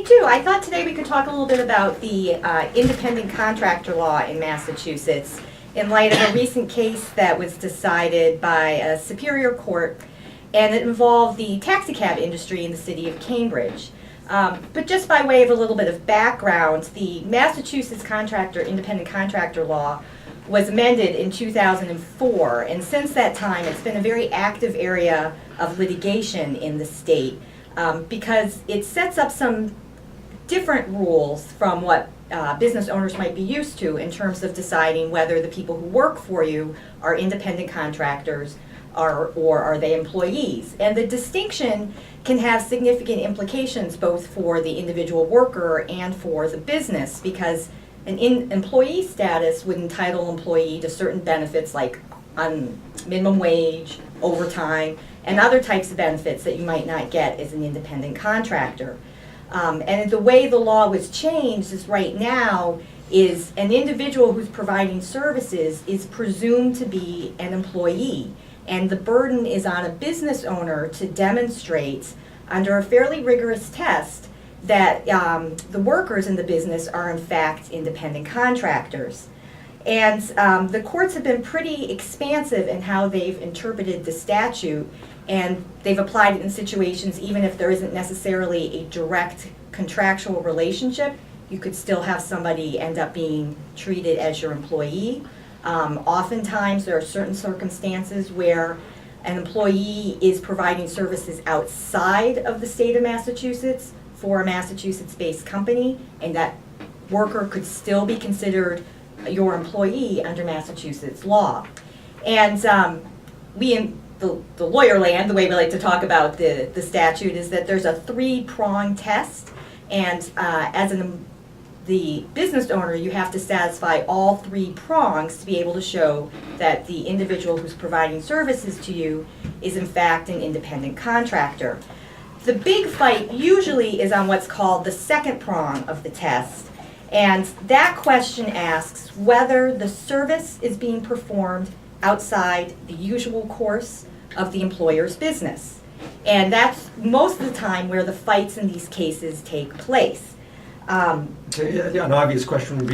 do. I thought today we could talk a little bit about the independent contractor law in Massachusetts in light of a recent case that was decided by a superior court, and it involved the taxicab industry in the city of Cambridge. But just by way of a little bit of background, the Massachusetts independent contractor law was amended in 2004, and since that time it's been a very active area of litigation in the state because it sets up some different rules from what business owners might be used to in terms of deciding whether the people who work for you are independent contractors or are they employees. And the distinction can have significant implications both for the individual worker and for the business, because an employee status would entitle an employee to certain benefits like minimum wage, overtime, and other types of benefits that you might not get as an independent contractor. And the way the law was changed is right now is an individual who's providing services is presumed to be an employee, and the burden is on a business owner to demonstrate under a fairly rigorous test that the workers in the business are in fact independent contractors. And the courts have been pretty expansive in how they've interpreted the statute, and they've applied it in situations even if there isn't necessarily a direct contractual relationship. You could still have somebody end up being treated as your employee. Oftentimes there are certain circumstances where an employee is providing services outside of the state of Massachusetts for a Massachusetts-based company, and that worker could still be considered your employee under Massachusetts law. And we in the lawyer land, the way we like to talk about the statute is that there's a three-prong test, and as the business owner, you have to satisfy all three prongs to be able to show that the individual who's providing services to you is in fact an independent contractor. The big fight usually is on what's called the second prong of the test, and that question asks whether the service is being performed outside the usual course of the employer's business. And that's most of the time where the fights in these cases take place. An obvious question would be,